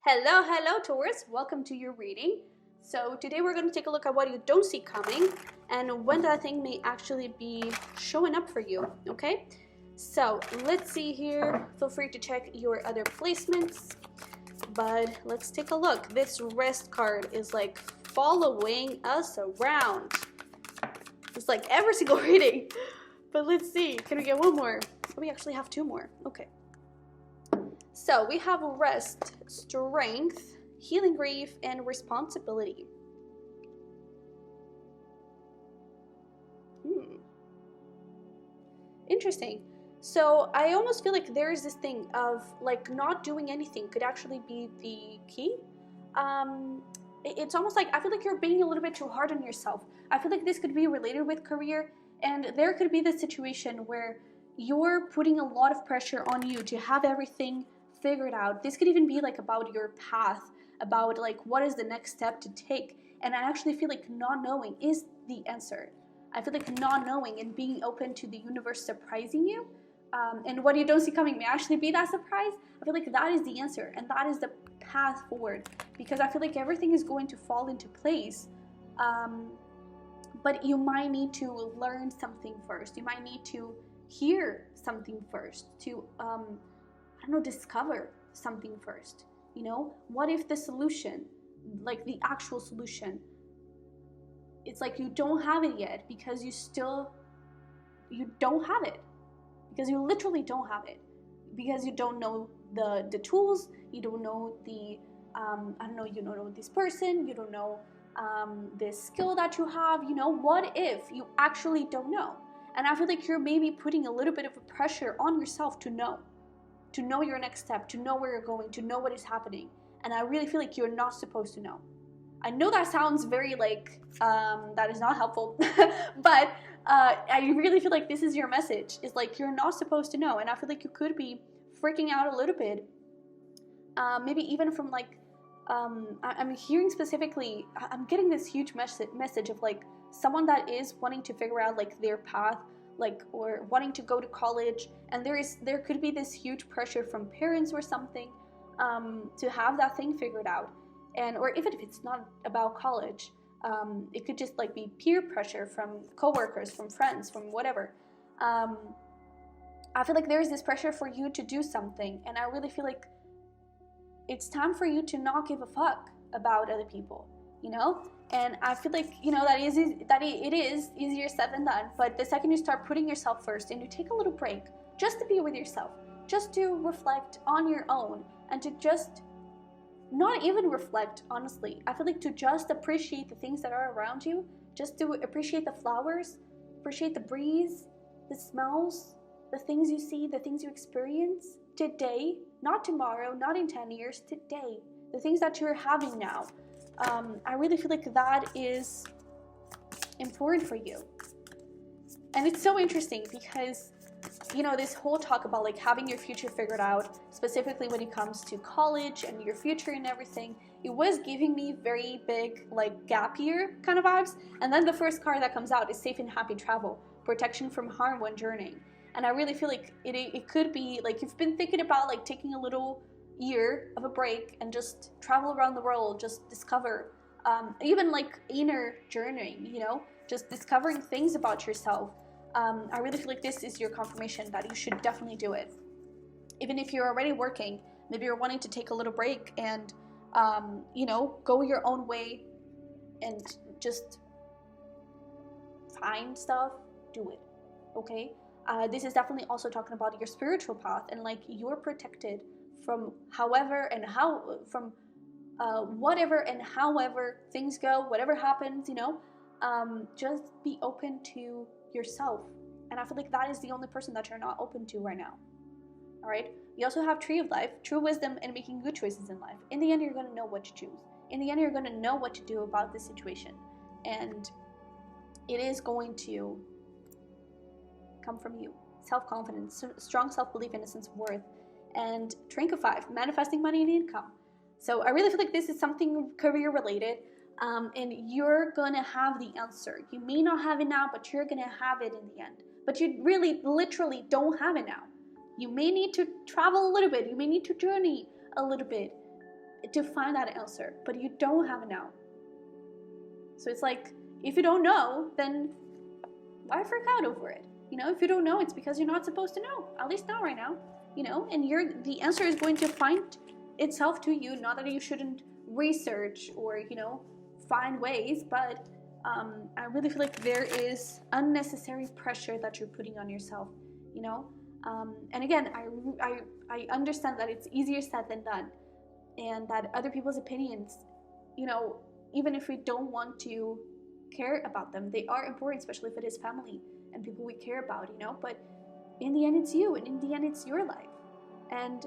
Hello, Taurus. Welcome to your reading. So today we're going to take a look at what you don't see coming and when that thing may actually be showing up for you, okay? So let's see here. Feel free to check your other placements, but let's take a look. This rest card is like following us around. It's like every single reading. But let's see. Can we get one more? We actually have two more. Okay. So we have rest, strength, healing grief, and responsibility. Interesting. So I almost feel like there is this thing of like not doing anything could actually be the key. It's almost like I feel like you're being a little bit too hard on yourself. I feel like this could be related with career, and there could be the situation where you're putting a lot of pressure on you to have everything figured out. This could even be like about your path, about like what is the next step to take. And I actually feel like not knowing is the answer. I feel like not knowing and being open to the universe surprising you, and what you don't see coming may actually be that surprise. I feel like that is the answer and that is the path forward, because I feel like everything is going to fall into place. But you might need to learn something first. You might need to hear something first, to I don't know, discover something first. You know, what if the solution, like the actual solution, it's like you don't have it yet because you don't have it, because you literally don't have it, because you don't know the tools, you don't know the I don't know, you don't know this person, you don't know this skill that you have. You know, what if you actually don't know? And I feel like you're maybe putting a little bit of a pressure on yourself to know your next step, to know where you're going, to know what is happening. And I really feel like you're not supposed to know. I know that sounds very like that is not helpful, but I really feel like this is your message. It's like you're not supposed to know, and I feel like you could be freaking out a little bit. Maybe even from like I'm hearing specifically, I'm getting this huge message of like someone that is wanting to figure out like their path, like, or wanting to go to college, and there could be this huge pressure from parents or something to have that thing figured out. And or even if it's not about college, it could just like be peer pressure from coworkers, from friends, from whatever. I feel like there's this pressure for you to do something, and I really feel like it's time for you to not give a fuck about other people, you know? And I feel like, you know, it is easier said than done, but the second you start putting yourself first and you take a little break just to be with yourself, just to reflect on your own, and to just not even reflect, honestly. I feel like to just appreciate the things that are around you, just to appreciate the flowers, appreciate the breeze, the smells, the things you see, the things you experience today, not tomorrow, not in 10 years, today, the things that you're having now. I really feel like that is important for you. And it's so interesting because, you know, this whole talk about like having your future figured out, specifically when it comes to college and your future and everything, it was giving me very big like gap year kind of vibes. And then the first card that comes out is safe and happy travel, protection from harm when journeying. And I really feel like it could be like you've been thinking about like taking a little year of a break and just travel around the world, just discover, even like inner journeying, you know, just discovering things about yourself. I really feel like this is your confirmation that you should definitely do it. Even if you're already working, maybe you're wanting to take a little break and, you know, go your own way and just find stuff, do it, okay? This is definitely also talking about your spiritual path, and like you're protected from however and how, from whatever and however things go, whatever happens, you know, just be open to yourself. And I feel like that is the only person that you're not open to right now. All right. You also have Tree of Life, true wisdom, and making good choices in life. In the end, you're going to know what to choose. In the end, you're going to know what to do about this situation, and it is going to come from you. Self-confidence, strong self-belief, innocence, worth, and Drink of 5, manifesting money and income. So I really feel like this is something career related, and you're gonna have the answer. You may not have it now, but you're gonna have it in the end. But you really, literally don't have it now. You may need to travel a little bit. You may need to journey a little bit. to find that answer, but you don't have it now. So it's like, if you don't know, then why freak out over it? You know, if you don't know, it's because you're not supposed to know, at least not right now, you know, and the answer is going to find itself to you. Not that you shouldn't research or, you know, find ways, but I really feel like there is unnecessary pressure that you're putting on yourself, you know. And again, I understand that it's easier said than done, and that other people's opinions, you know, even if we don't want to care about them, they are important, especially if it is family and people we care about, you know. But in the end, it's you, and in the end, it's your life. And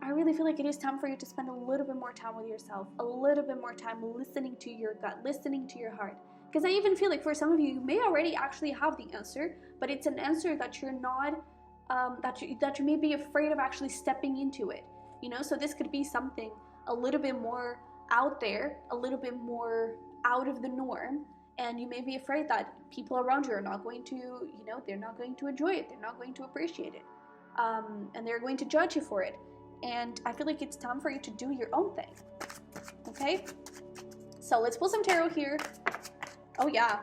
I really feel like it is time for you to spend a little bit more time with yourself, a little bit more time listening to your gut, listening to your heart. Because I even feel like for some of you, you may already actually have the answer, but it's an answer that you're not, that you may be afraid of actually stepping into it. You know, so this could be something a little bit more out there, a little bit more out of the norm, and you may be afraid that people around you are not going to, you know, they're not going to enjoy it, they're not going to appreciate it, and they're going to judge you for it. And I feel like it's time for you to do your own thing. Okay? So let's pull some tarot here. Oh yeah.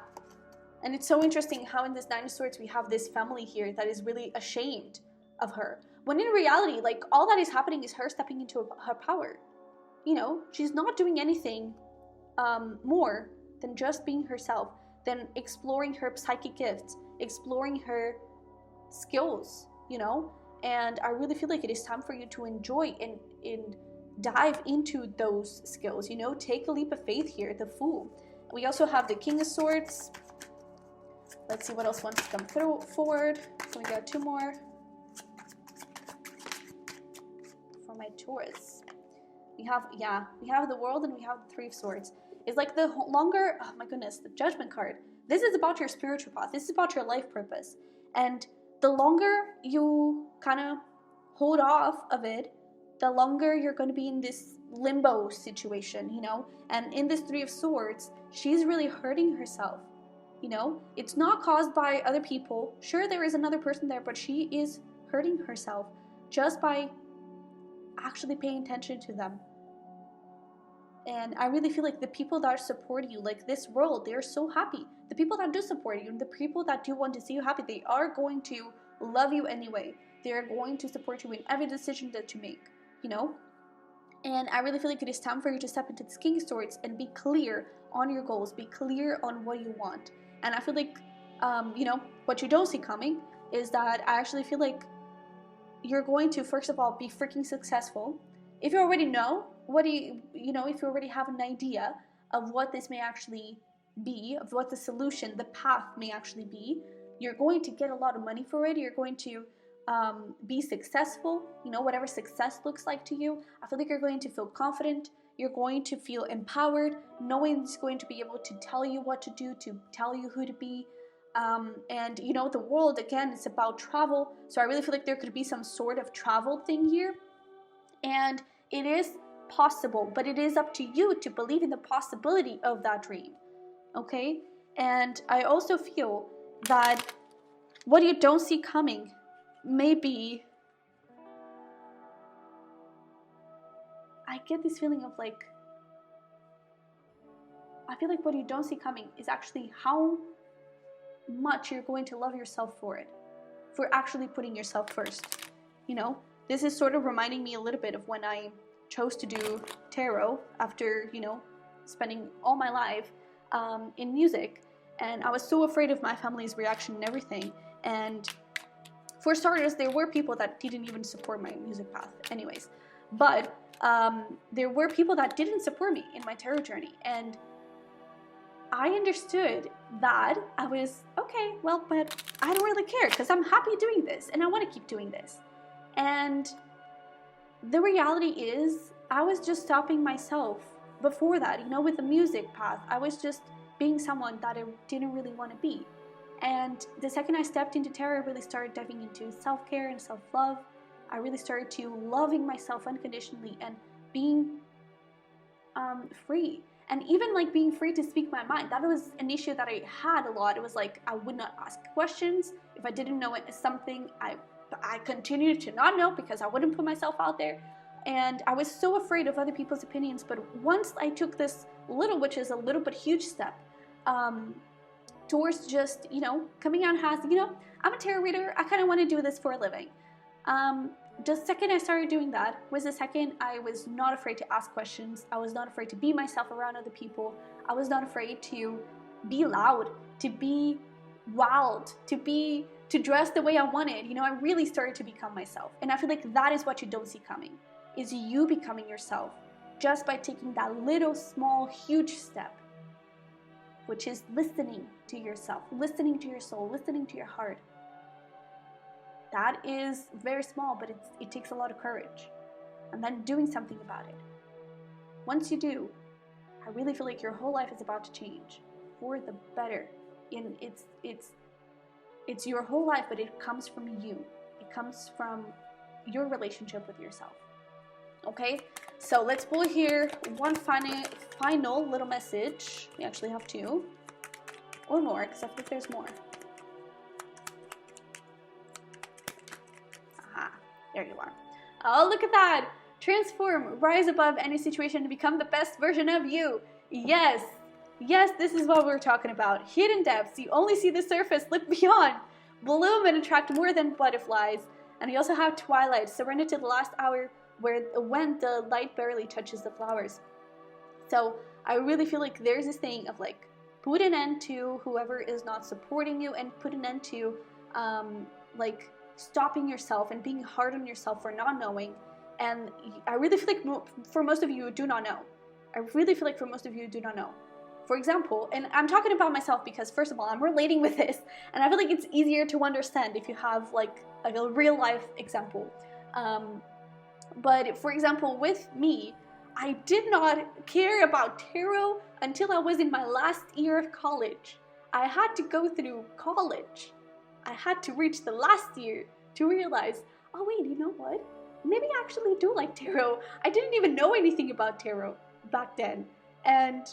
And it's so interesting how in this Nine of Swords we have this family here that is really ashamed of her. When in reality, like, all that is happening is her stepping into her power. You know, she's not doing anything more than just being herself, than exploring her psychic gifts, exploring her skills, you know. And I really feel like it is time for you to enjoy and dive into those skills, you know. Take a leap of faith here, the Fool. We also have the King of Swords. Let's see what else wants to come forward. So we got two more for my Taurus. We have the World, and we have the Three of Swords. It's like the longer, oh my goodness, the Judgment card. This is about your spiritual path. This is about your life purpose. And the longer you kind of hold off of it, the longer you're going to be in this limbo situation, you know. And in this Three of Swords, she's really hurting herself, you know. It's not caused by other people. Sure, there is another person there, but she is hurting herself just by actually paying attention to them. And I really feel like the people that support you, like this world, they're so happy. The people that do support you, and the people that do want to see you happy, they are going to love you anyway. They're going to support you in every decision that you make, you know. And I really feel like it is time for you to step into the King of Swords and be clear on your goals, be clear on what you want. And I feel like, you know, what you don't see coming is that I actually feel like you're going to, first of all, be freaking successful. If you already know, you know, if you already have an idea of what this may actually be, of what the solution, the path may actually be, you're going to get a lot of money for it. You're going to be successful, you know, whatever success looks like to you. I feel like you're going to feel confident. You're going to feel empowered. No one's going to be able to tell you what to do, to tell you who to be. And, you know, the world, again, it's about travel. So I really feel like there could be some sort of travel thing here. And it is possible, but it is up to you to believe in the possibility of that dream. Okay? And I also feel that what you don't see coming may be, I get this feeling of like, I feel like what you don't see coming is actually how much you're going to love yourself for it, for actually putting yourself first. You know, this is sort of reminding me a little bit of when I chose to do tarot after, you know, spending all my life in music, and I was so afraid of my family's reaction and everything. And for starters, there were people that didn't even support my music path anyways, but there were people that didn't support me in my tarot journey, and I understood that I was, okay, well, but I don't really care because I'm happy doing this and I want to keep doing this. And the reality is, I was just stopping myself before that, you know, with the music path. I was just being someone that I didn't really want to be. And the second I stepped into tarot, I really started diving into self-care and self-love. I really started to loving myself unconditionally and being free. And even like being free to speak my mind. That was an issue that I had a lot. It was like I would not ask questions. If I didn't know it as something, I continued to not know because I wouldn't put myself out there. And I was so afraid of other people's opinions, but once I took this little, which is a little but huge step, towards just, you know, coming out as, you know, I'm a tarot reader, I kind of want to do this for a living. The second I started doing that was the second I was not afraid to ask questions. I was not afraid to be myself around other people. I was not afraid to be loud, to be wild, to dress the way I wanted. You know, I really started to become myself. And I feel like that is what you don't see coming, is you becoming yourself just by taking that little, small, huge step, which is listening to yourself, listening to your soul, listening to your heart. That is very small, but it takes a lot of courage. And then doing something about it. Once you do, I really feel like your whole life is about to change for the better. And it's your whole life, but it comes from you. It comes from your relationship with yourself. Okay? So let's pull here one final little message. We actually have two. Or more, because I think there's more. There you are. Oh, look at that. Transform, rise above any situation to become the best version of you. Yes. Yes, this is what we're talking about. Hidden depths. You only see the surface. Look beyond. Bloom and attract more than butterflies. And we also have twilight. Surrender to the last hour when the light barely touches the flowers. So I really feel like there's this thing of like, put an end to whoever is not supporting you, and put an end to like stopping yourself and being hard on yourself for not knowing. And I really feel like for most of you do not know. I really feel like for most of you do not know. For example, and I'm talking about myself because first of all, I'm relating with this, and I feel like it's easier to understand if you have like a real life example. But for example, with me, I did not care about tarot until I was in my last year of college. I had to go through college. I had to reach the last year to realize, oh wait, you know what? Maybe I actually do like tarot. I didn't even know anything about tarot back then. And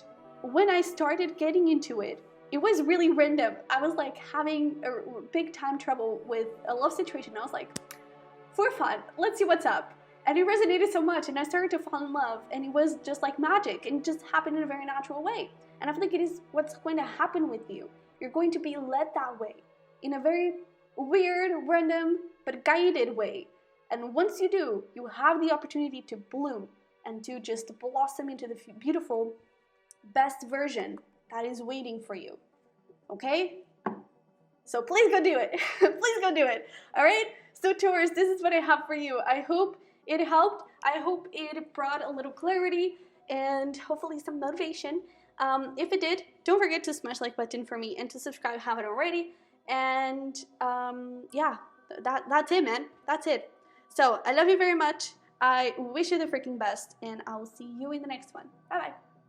when I started getting into it, it was really random. I was like having a big time trouble with a love situation. I was like, for fun, let's see what's up. And it resonated so much, and I started to fall in love, and it was just like magic, and it just happened in a very natural way. And I feel like it is what's going to happen with you. You're going to be led that way in a very weird, random, but guided way. And once you do, you have the opportunity to bloom and to just blossom into the beautiful, best version that is waiting for you. Okay? So please go do it. Please go do it. All right? So Taurus, this is what I have for you. I hope it helped. I hope it brought a little clarity and hopefully some motivation. If it did, don't forget to smash the like button for me and to subscribe if you haven't already. And yeah, that's it, man. That's it. So I love you very much. I wish you the freaking best, and I will see you in the next one. Bye-bye.